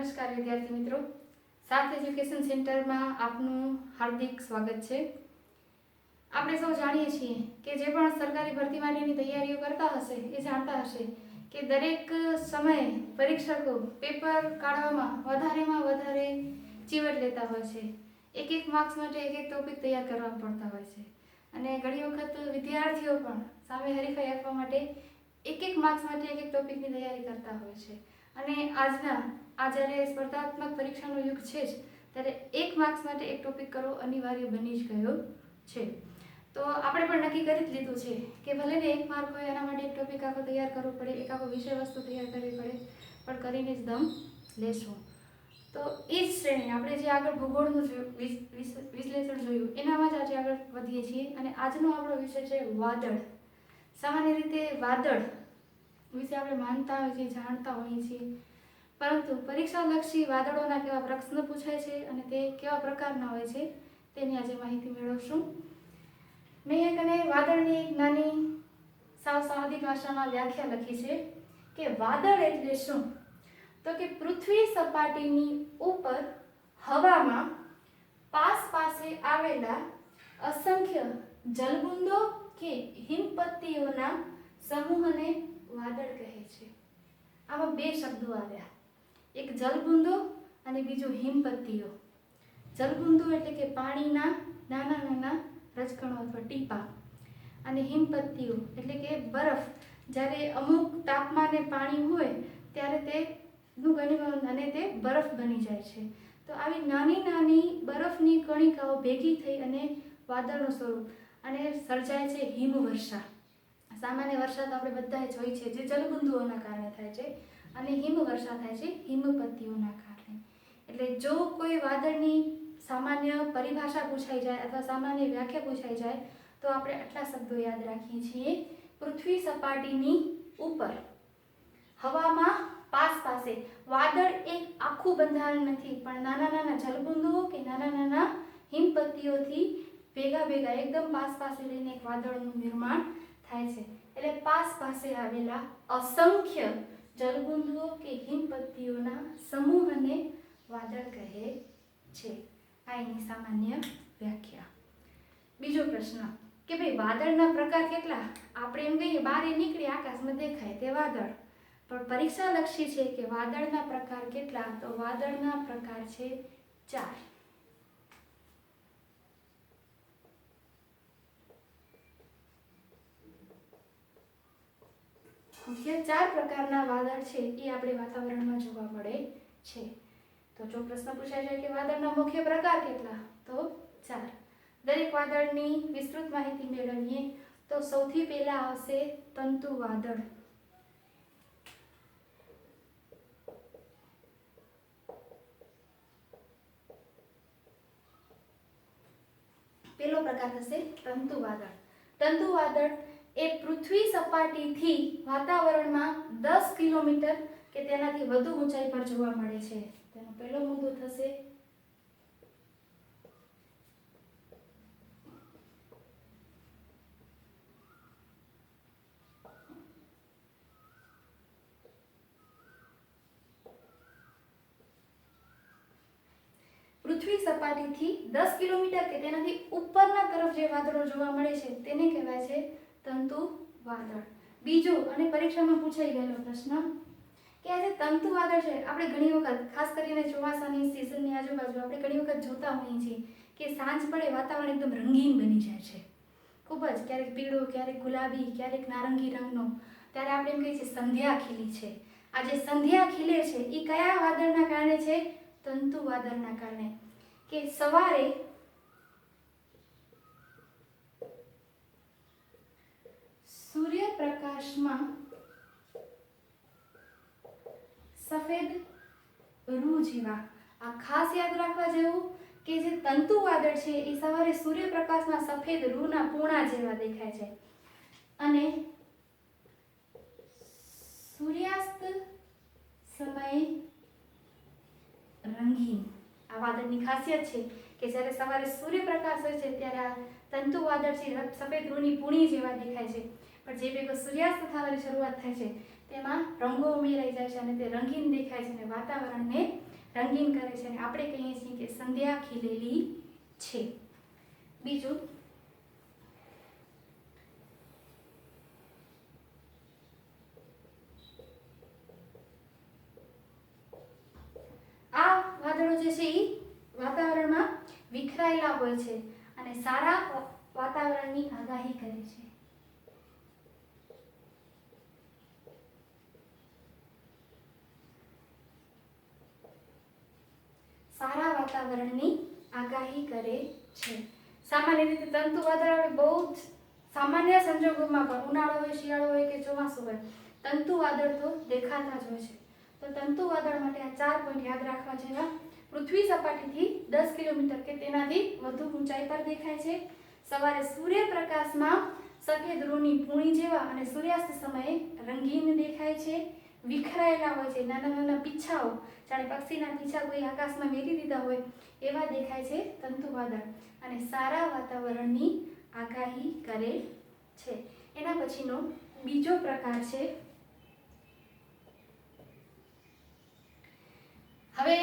નમસ્કાર વિદ્યાર્થી મિત્રો, સાથ એજ્યુકેશન સેન્ટરમાં આપનું હાર્દિક સ્વાગત છે। આપણે સૌ જાણીએ છીએ કે જે પણ સરકારી ભરતી માટેની તૈયારીઓ કરતા હશે એ જાણતા હશે કે દરેક સમયે પરીક્ષકો પેપર કાઢવામાં વધારે ચીવટ લેતા હોય છે। એક માર્ક્સ માટે એક ટોપિક તૈયાર કરવા પડતા હોય છે અને ઘણી વખત વિદ્યાર્થીઓ પણ સામે હરીફાઈ આપવા માટે એક માર્ક્સ માટે એક ટોપિકની તૈયારી કરતા હોય છે અને આ જ્યારે સ્પર્ધાત્મક પરીક્ષાનો યુગ છે જ ત્યારે એક માર્ક્સ માટે એક ટોપિક કરવો અનિવાર્ય બની જ ગયો છે। તો આપણે પણ નક્કી કરી જ લીધું છે કે ભલે ને એક માર્ક હોય એના માટે એક ટોપિક આખો તૈયાર કરવો પડે, એક આખો વિષય વસ્તુ તૈયાર કરવી પડે, પણ કરીને જ દમ લેશું। તો એ જ શ્રેણી આપણે જે આગળ ભૂગોળનું વિશ્લેષણ જોયું એનામાં જ આજે આગળ વધીએ છીએ અને આજનો આપણો વિષય છે વાદળ। સામાન્ય રીતે વાદળ વિશે આપણે માનતા હોઈએ છીએ, જાણતા હોઈએ છીએ, પરંતુ પરીક્ષાલક્ષી વાદળોના કેવા પ્રશ્ન પૂછાય છે અને તે કેવા પ્રકારના હોય છે તેની આજે માહિતી મેળવશું। મેં અહીંયા વાદળની એક નાની સાવ સાદી ભાષામાં વ્યાખ્યા લખી છે કે વાદળ એટલે શું? તો કે પૃથ્વી સપાટીની ઉપર હવામાં પાસે આવેલા અસંખ્ય જલબુંદો કે હિમપત્તીઓના સમૂહને વાદળ કહે છે। આમાં બે શબ્દો આવ્યા, એક જલબુંદો અને બીજું હિમપત્તીઓ। જલબુંદો એટલે કે પાણીના નાના રજકણો અથવા ટીપા અને હિમપત્તીઓ એટલે કે બરફ। જ્યારે અમુક તાપમાને પાણી હોય ત્યારે તેનું ઘનીભવન અને તે બરફ બની જાય છે। તો આવી નાની બરફની કણિકાઓ ભેગી થઈ અને વાદળનું સ્વરૂપ અને સર્જાય છે હિમવર્ષા। સામાન્ય વર્ષા તો આપણે બધાએ જોઈ છે જે જલબુંદુઓના કારણે થાય છે અને હિમવર્ષા થાય છે હિમપત્તીઓના કારણે। એટલે જો કોઈ વાદળની સામાન્ય પરિભાષા પૂછાઈ જાય અથવા સામાન્ય વ્યાખ્યા પૂછાઈ જાય તો આપણે આટલા શબ્દો યાદ રાખીએ છીએ। પૃથ્વી સપાટીની ઉપર હવામાં પાસે વાદળ એક આખું બંધારણ નથી, પણ નાના જલબુંદુઓ કે નાના હિમપત્તીઓથી ભેગા એકદમ પાસે લઈને એક વાદળનું નિર્માણ થાય છે। એટલે પાસે આવેલા અસંખ્ય જલબુંદુઓ કે હિમપત્તીઓના સમૂહને વાદળ કહે છે। આ એની સામાન્ય વ્યાખ્યા। બીજો પ્રશ્ન કે ભાઈ વાદળના પ્રકાર કેટલા? આપણે એમ કહીએ બહાર નીકળી આકાશમાં દેખાય તે વાદળ, પણ પરીક્ષા લક્ષી છે કે વાદળના પ્રકાર કેટલા? તો વાદળના પ્રકાર છે 4। મુખ્ય 4 પ્રકારના વાદળ છે એ આપણે વાતાવરણમાં જોવા મળે છે। તો જો પ્રશ્ન પૂછાય છે કે વાદળના મુખ્ય પ્રકાર કેટલા? તો 4। દરેક વાદળની વિસ્તૃત માહિતી મેળવીએ તો સૌથી પહેલા આવશે તંતુ વાદળ। પહેલો પ્રકાર થશે તંતુ વાદળ। તંતુ વાદળ એ પૃથ્વી સપાટીથી વાતાવરણમાં 10 કિલોમીટર કે તેનાથી વધુ ઊંચાઈ પર જોવા મળે છે। તેનો પહેલો મુદ્દો થશે પૃથ્વી સપાટીથી 10 કિલોમીટર કે તેનાથી ઉપરના તરફ જે વાદળો જોવા મળે છે તેને કહેવાય છે તંતુ વાદળ। બીજો અને પરીક્ષામાં પૂછાઈ ગયેલો પ્રશ્ન કે આ જે તંતુ વાદળ છે આપણે ઘણી વખત ખાસ કરીને ચોમાસાની સિઝનની આજુબાજુ આપણે ઘણી વખત જોતા હોઈએ છીએ કે સાંજ પડે વાતાવરણ એકદમ રંગીન બની જાય છે, ખૂબ જ, ક્યારેક પીળો, ક્યારેક ગુલાબી, ક્યારેક નારંગી રંગનો, ત્યારે આપણે એમ કહીએ છીએ સંધ્યા ખીલી છે। આ જે સંધ્યા ખીલે છે એ કયા વાદળના કારણે છે? તંતુ વાદળના કારણે। કે સવારે સૂર્યપ્રકાશમાં સફેદ રૂ જેવા, આ ખાસ યાદ રાખવા જેવું કે જે તંતુ વાદળ છે એ સવારે સૂર્યપ્રકાશમાં સફેદ રૂના પૂણા જેવા દેખાય છે અને સૂર્યાસ્ત સમયે રંગીન। આ વાદળની ખાસિયત છે કે જ્યારે સવારે સૂર્યપ્રકાશ હોય છે ત્યારે આ તંતુ વાદળ છે સફેદ રૂની પૂણી જેવા દેખાય છે, પણ જે ભેગો સૂર્યાસ્ત થવાની શરૂઆત થાય છે તેમાં રંગો ઉમેરાઈ જાય છે અને તે રંગીન દેખાય છે અને વાતાવરણને રંગીન કરે છે અને આપણે કહીએ છીએ કે સંધ્યા ખીલેલી છે. બીજું, આ વાદળો જે છે એ વાતાવરણમાં વિખરાયેલા હોય છે અને સારા વાતાવરણની આગાહી કરે છે. સારા વાતાવરણની આગાહી કરે છે. સામાન્ય રીતે તંતુ વાદળ આપણે બહુ જ સામાન્ય સંજોગોમાં પણ ઉનાળો હોય, શિયાળો હોય કે ચોમાસું હોય, તંતુ વાદળ તો દેખાતા જ હોય છે. તો તંતુ વાદળ માટે આ 4 પોઈન્ટ યાદ રાખવા જેવા. પૃથ્વી સપાટીથી 10 કિલોમીટર કે તેનાથી વધુ ઊંચાઈ પર દેખાય છે. સવારે સૂર્યપ્રકાશમાં સફેદ રૂની પૂણી જેવા અને સૂર્યાસ્ત સમયે રંગીન દેખાય છે. વિખરાયેલા હોય છે, નાના નાના પીછાઓ, જાણે પક્ષીના પીછા કોઈ આકાશમાં મેલી દીધા હોય એવા દેખાય છે તંતુ વાદળ અને સારા વાતાવરણની આગાહી કરે છે. એના પછીનો બીજો પ્રકાર છે. હવે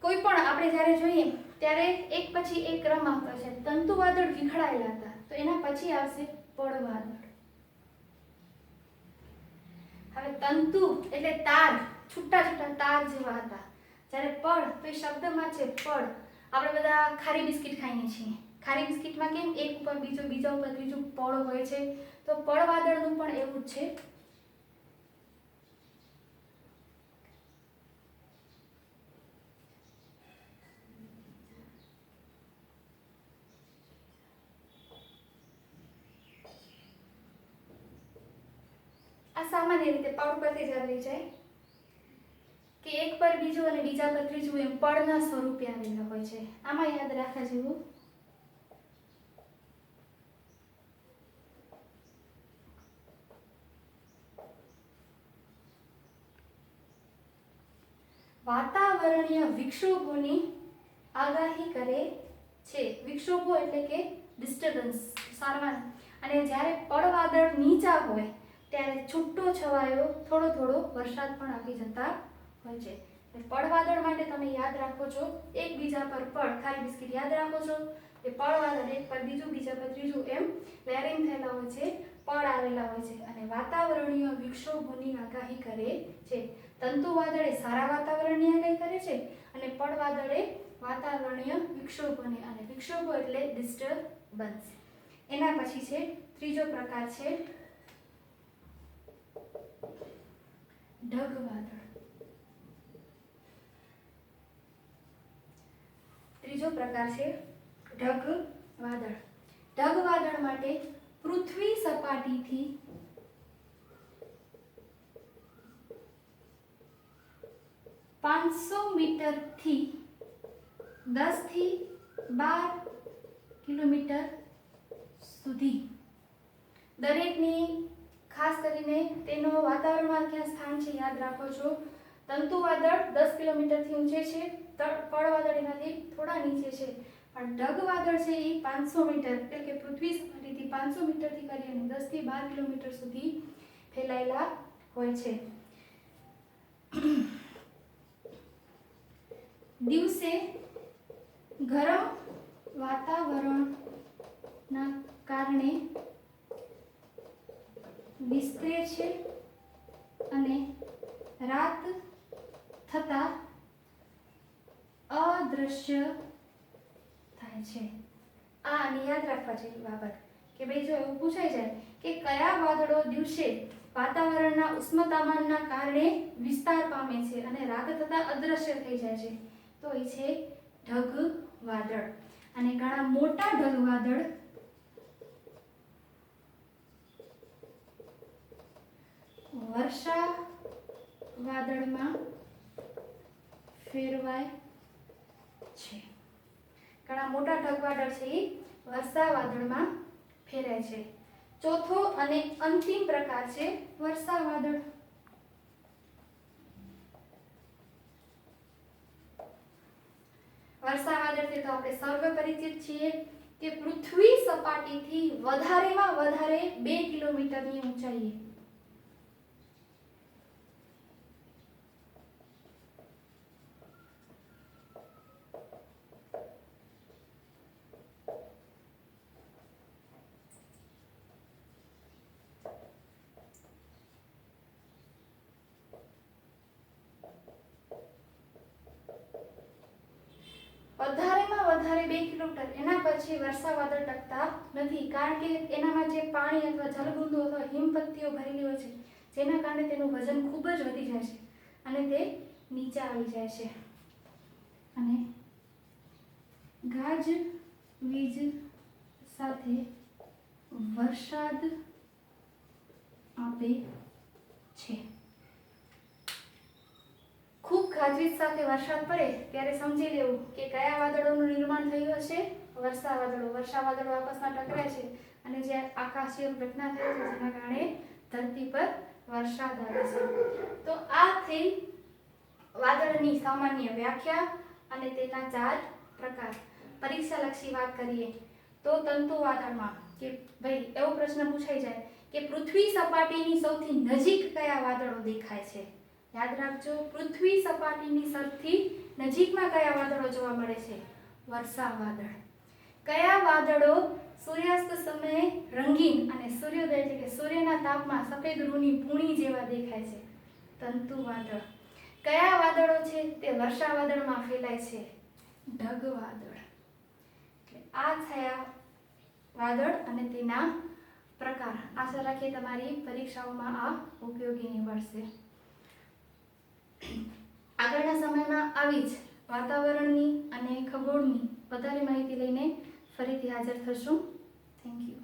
કોઈ પણ આપણે જ્યારે જોઈએ ત્યારે એક પછી એક ક્રમ આવતો છે. તંતુ વાદળ વિખરાયેલા હતા તો એના પછી આવશે પડ વાદળ. હવે તંતુ એટલે તાર, છૂટા છૂટા તાર જેવા હતા, જ્યારે પડ તો એ શબ્દમાં છે પડ. આપણે બધા ખારી બિસ્કિટ ખાઈએ છીએ. ખારી બિસ્કિટમાં કેમ એક ઉપર બીજો, બીજા ઉપર ત્રીજું પડ હોય છે, તો પડ વાદળનું પણ એવું જ છે. આ સામાન્ય રીતે પડ પરથી જ આવી જાય કે એક પર બીજું અને બીજા પર ત્રીજું એમ પડના સ્વરૂપે આવેલા હોય છે. આમાં યાદ રાખવા જેવું વાતાવરણીય વિક્ષોભોની આગાહી કરે છે. વિક્ષોભો એટલે કે ડિસ્ટર્બન્સ, સારવાર. અને જ્યારે પડ વાદળ નીચા હોય ત્યારે છૂટો છવાયો થોડો થોડો વરસાદ પણ આવી જતા હોય છે. પડ વાદળ માટે તમે યાદ રાખો છો એકબીજા પર પડ, ખારી બિસ્કિટ યાદ રાખો છો એ પડ વાદળ એક પર બીજું, બીજા પર ત્રીજું એમ લેયરિંગ થયેલા હોય છે, પડ આવેલા હોય છે અને વાતાવરણીય વિક્ષોભોની આગાહી કરે છે. તંતુ વાદળ એ સારા વાતાવરણની આગાહી કરે છે અને પડ વાદળ એ વાતાવરણીય વિક્ષોભોની, અને વિક્ષોભો એટલે ડિસ્ટર્બન્સ. એના પછી છે ત્રીજો પ્રકાર છે ઢગ વાદળ. ત્રીજો પ્રકાર છે ઢગ વાદળ. ઢગ વાદળ માટે પૃથ્વી સપાટીથી 500 મીટરથી 10 થી 12 કિલોમીટર સુધી દરેકની ખાસ કરીને તેનો વાતાવરણમાં ક્યાં સ્થાન છે યાદ રાખો છો. તંતુ વાદળ 10 કિલોમીટરથી ઊંચે છે, પડ વાદળ એનાથી થોડા નીચે છે, પણ ઢગ વાદળ છે એ 500 મીટર એટલે કે પૃથ્વી સપાટીથી 500 મીટરથી કરીને 10 થી 12 કિલોમીટર સુધી ફેલાયેલા હોય છે. દિવસે ગરમ વાતાવરણના કારણે વિસ્તરે છે અને રાત થતા અદૃશ્ય થાય છે. આને યાદ રાખવા જેવી બાબત કે ભાઈ જો એવું પૂછાઈ જાય કે કયા વાદળો દિવસે વાતાવરણના ઉષ્ણતામાનના કારણે વિસ્તાર પામે છે અને રાત થતા અદૃશ્ય થઈ જાય છે, તો એ છે ઢગ વાદળ. અને ઘણા મોટા ઢગ વાદળ વર્ષા વાદળમાં ફેરવાય છે. ઘણા મોટા ઢગ વાદળ છે એ વર્ષા વાદળમાં ફેરાય છે. ચોથો અને અંતિમ પ્રકાર છે વર્ષા વાદળ. વર્ષા વાદળથી તો આપણે સર્વ પરિચિત છીએ કે પૃથ્વી સપાટીથી વધારેમાં વધારે 2 કિલોમીટરની ઊંચાઈએ કિલોમીટર એના પછી વર્ષા વાદળ ટકતા નથી, કારણ કે એનામાં જે પાણી અથવા જલબુંદો અથવા હિમપત્તીઓ ભરેલી હોય છે, જેના કારણે તેનું વજન ખૂબ જ વધી જાય છે અને તે નીચે આવી જાય છે અને ગાજવીજ સાથે વરસાદ આપે છે. ખૂબ ગાજવીજ સાથે વરસાદ પડે ત્યારે સમજી લેવું કે કયા વાદળોનું નિર્માણ થયું હશે. વર્ષા વાદળો આપસમાં ટકરાય છે અને જે આકાશીય ઘટના થઈ છે જેના કારણે ધરતી પર વરસાદ આવે છે. તો આ થઈ વાદળની સામાન્ય વ્યાખ્યા અને તેના 4 પ્રકાર. પરીક્ષાલક્ષી વાત કરીએ તો તંતુ વાદળમાં કે ભાઈ એવો પ્રશ્ન પૂછાઈ જાય કે પૃથ્વી સપાટીની સૌથી નજીક કયા વાદળો દેખાય છે. યાદ રાખજો, પૃથ્વી સપાટીની સૌથી નજીકમાં કયા વાદળો જોવા મળે છે? વર્ષા વાદળ. કયા વાદળો સૂર્યાસ્ત સમયે રંગીન અને સૂર્યોદય એટલે કે સૂર્યના તાપમાં સફેદ રૂની પૂણી જેવા દેખાય છે? તંતુ વાદળ. કયા વાદળો છે તે વર્ષા વાદળમાં ફેલાય છે? ઢગ વાદળ. એટલે આ થયા વાદળ અને તેના પ્રકાર. આશા રાખીએ તમારી પરીક્ષાઓમાં આ ઉપયોગી નીવડશે. આગળના સમયમાં આવી જ વાતાવરણની અને ખગોળની વધારે માહિતી લઈને ફરીથી હાજર થશું. Thank you.